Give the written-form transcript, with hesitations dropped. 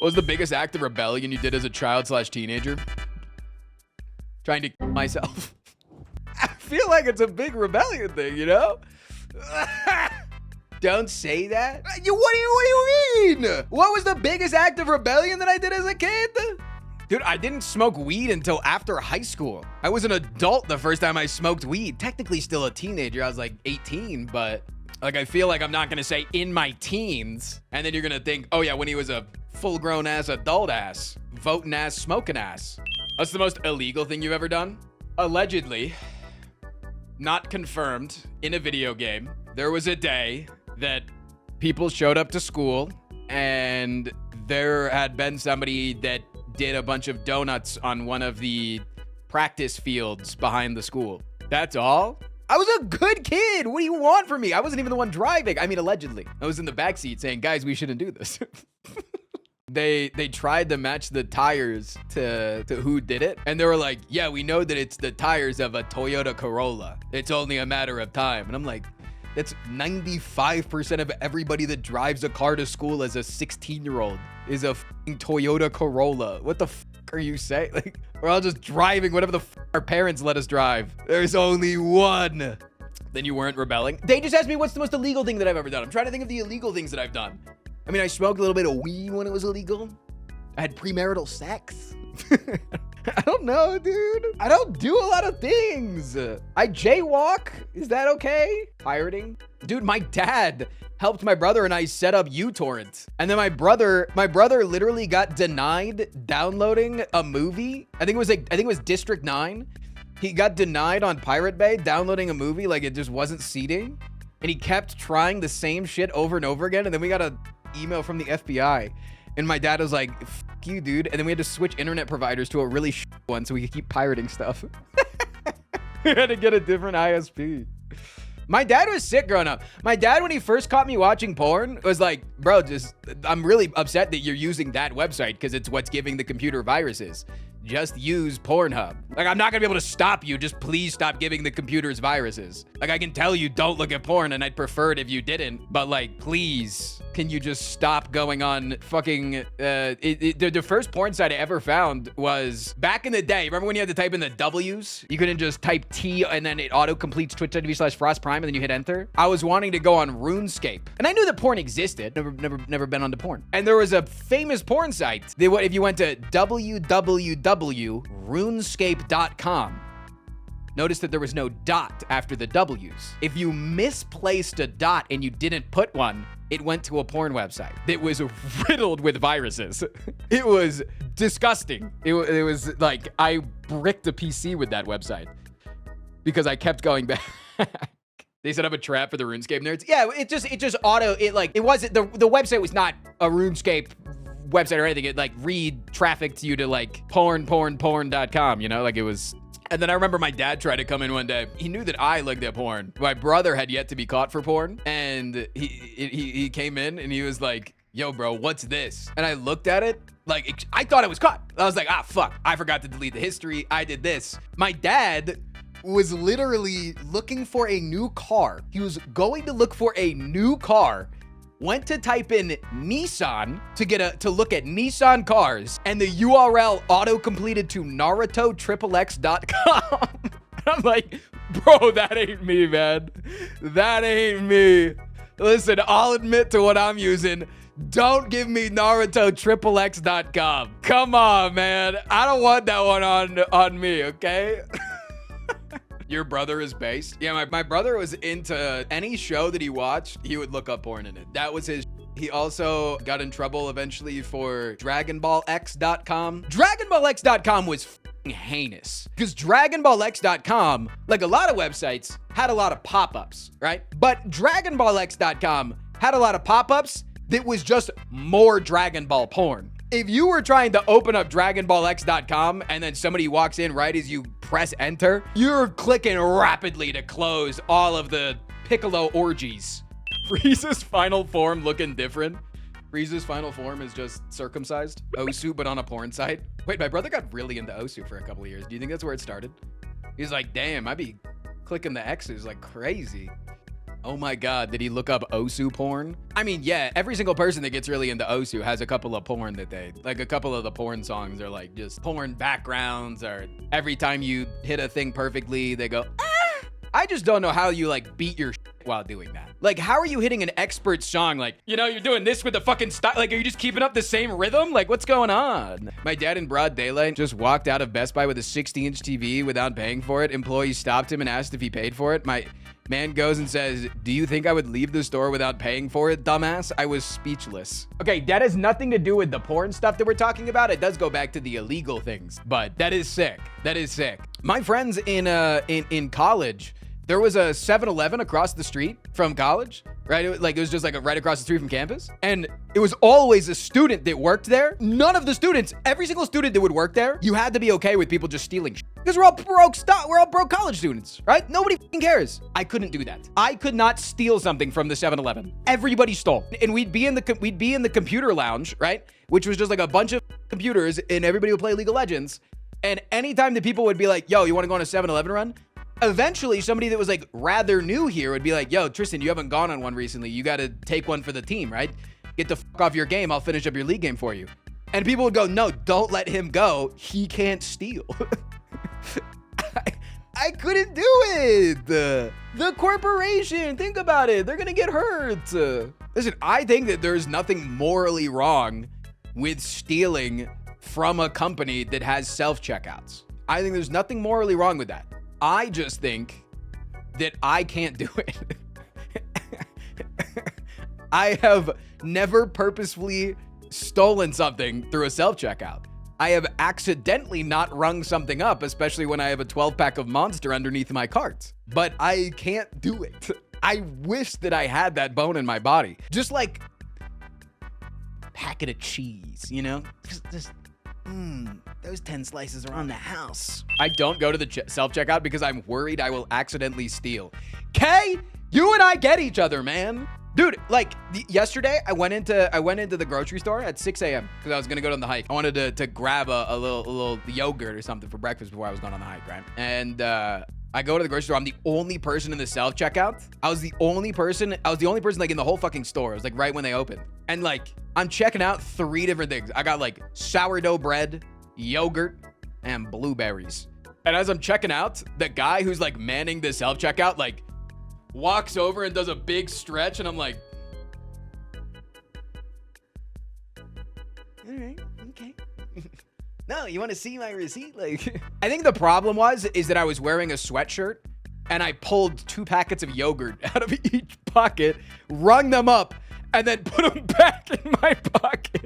What was the biggest act of rebellion you did as a child / teenager? Trying to kill myself. I feel like it's a big rebellion thing, you know? Don't say that. What do you mean? What was the biggest act of rebellion that I did as a kid? Dude, I didn't smoke weed until after high school. I was an adult the first time I smoked weed. Technically still a teenager. I was like 18, but like I feel like I'm not gonna say in my teens. And then you're gonna think, oh yeah, when he was a full-grown ass adult ass, voting ass, smoking ass. What's the most illegal thing you've ever done? Allegedly, not confirmed, in a video game, there was a day that people showed up to school and there had been somebody that did a bunch of donuts on one of the practice fields behind the school. That's all. I was a good kid. What do you want from me? I wasn't even the one driving. I mean, allegedly. I was in the backseat saying, guys, we shouldn't do this. They tried to match the tires to who did it. And they were like, yeah, we know that it's the tires of a Toyota Corolla. It's only a matter of time. And I'm like, that's 95% of everybody that drives a car to school as a 16-year-old is a fucking Toyota Corolla. What the fuck are you saying? Like, we're all just driving whatever the fuck our parents let us drive. There's only one. Then you weren't rebelling. They just asked me what's the most illegal thing that I've ever done. I'm trying to think of the illegal things that I've done. I mean, I smoked a little bit of weed when it was illegal. I had premarital sex. I don't know, dude. I don't do a lot of things. I jaywalk. Is that okay? Pirating. Dude, my dad helped my brother and I set up uTorrent. And then my brother literally got denied downloading a movie. I think it was District 9. He got denied on Pirate Bay downloading a movie, like it just wasn't seating. And he kept trying the same shit over and over again. And then we got an email from the FBI. And my dad was like, fuck you, dude. And then we had to switch internet providers to a really shit one so we could keep pirating stuff. We had to get a different ISP. My dad was sick growing up. My dad, when he first caught me watching porn, was like, bro, I'm really upset that you're using that website because it's what's giving the computer viruses. Just use Pornhub. Like, I'm not gonna be able to stop you. Just please stop giving the computers viruses. Like, I can tell you don't look at porn and I'd prefer it if you didn't, but like, please, can you just stop going on fucking, the first porn site I ever found was back in the day. Remember when you had to type in the W's? You couldn't just type T and then it auto-completes twitch.tv/frostprime and then you hit enter. I was wanting to go on RuneScape and I knew that porn existed. Never been onto porn. And there was a famous porn site. If you went to www.runescape.com, notice that there was no dot after the W's. If you misplaced a dot and you didn't put one, it went to a porn website that was riddled with viruses. It was disgusting. It was like I bricked a PC with that website because I kept going back. They set up a trap for the RuneScape nerds. Yeah, it wasn't, the website was not a RuneScape website or anything. It like trafficked you to like porn.com, you know, like it was. And then I remember my dad tried to come in one day. He knew that I looked at porn. My brother had yet to be caught for porn. And he came in and he was like, yo, bro, what's this? And I looked at it. Like, I thought it was caught. I was like, ah, fuck. I forgot to delete the history. I did this. My dad was literally looking for a new car. He was going to look for a new car. Went to type in Nissan to look at Nissan cars, and the URL auto-completed to NarutoXXX.com. I'm like, bro, that ain't me, man. That ain't me. Listen, I'll admit to what I'm using. Don't give me NarutoXXX.com. Come on, man. I don't want that one on me, okay? Your brother is based? Yeah, my brother was into any show that he watched, he would look up porn in it. That was his. He also got in trouble eventually for DragonBallX.com. DragonBallX.com was f***ing heinous. Because DragonBallX.com, like a lot of websites, had a lot of pop-ups, right? But DragonBallX.com had a lot of pop-ups that was just more Dragon Ball porn. If you were trying to open up DragonBallX.com and then somebody walks in right as you press enter, you're clicking rapidly to close all of the Piccolo orgies. Frieza's final form looking different. Frieza's final form is just circumcised. Osu, but on a porn site. Wait, my brother got really into Osu for a couple of years. Do you think that's where it started? He's like, damn, I be clicking the X's like crazy. Oh my God, did he look up Osu porn? I mean, yeah, every single person that gets really into Osu has a couple of porn that they, like a couple of the porn songs are like just porn backgrounds, or every time you hit a thing perfectly, they go, ah! I just don't know how you like beat your shit while doing that. Like, how are you hitting an expert song? Like, you know, you're doing this with the fucking style. Like, are you just keeping up the same rhythm? Like, what's going on? My dad in broad daylight just walked out of Best Buy with a 60-inch TV without paying for it. Employee stopped him and asked if he paid for it. My man goes and says, do you think I would leave the store without paying for it, dumbass? I was speechless. Okay, that has nothing to do with the porn stuff that we're talking about. It does go back to the illegal things, but that is sick. That is sick. My friends in college, there was a 7-Eleven across the street from college, right? It was just like right across the street from campus. And it was always a student that worked there. None of the students, every single student that would work there, you had to be okay with people just stealing shit. Because we're all broke college students, right? Nobody fucking cares. I couldn't do that. I could not steal something from the 7-Eleven. Everybody stole. And we'd be in the computer lounge, right? Which was just like a bunch of computers, and everybody would play League of Legends. And anytime that people would be like, yo, you want to go on a 7-Eleven run? Eventually, somebody that was like rather new here would be like, yo, Tristan, you haven't gone on one recently. You got to take one for the team, right? Get the fuck off your game. I'll finish up your league game for you. And people would go, no, don't let him go. He can't steal. I couldn't do it. The corporation, think about it. They're going to get hurt. Listen, I think that there's nothing morally wrong with stealing from a company that has self-checkouts. I think there's nothing morally wrong with that. I just think that I can't do it. I have never purposefully stolen something through a self-checkout. I have accidentally not rung something up, especially when I have a 12-pack of Monster underneath my cart. But I can't do it. I wish that I had that bone in my body. Just like a packet of cheese, you know? Just those 10 slices are on the house. I don't go to the self-checkout because I'm worried I will accidentally steal. Kay, you and I get each other, man. Dude, like yesterday, I went into the grocery store at 6 a.m. because I was gonna go on the hike. I wanted to grab a little yogurt or something for breakfast before I was going on the hike, right? And I go to the grocery store. I'm the only person in the self-checkout. I was the only person like in the whole fucking store. It was like right when they opened. And like, I'm checking out 3 different things. I got like sourdough bread, yogurt, and blueberries. And as I'm checking out, the guy who's like manning the self-checkout, like walks over and does a big stretch. And I'm like, all right, okay. No, you want to see my receipt? Like, I think the problem is that I was wearing a sweatshirt and I pulled 2 packets of yogurt out of each pocket, rung them up, and then put them back in my pocket.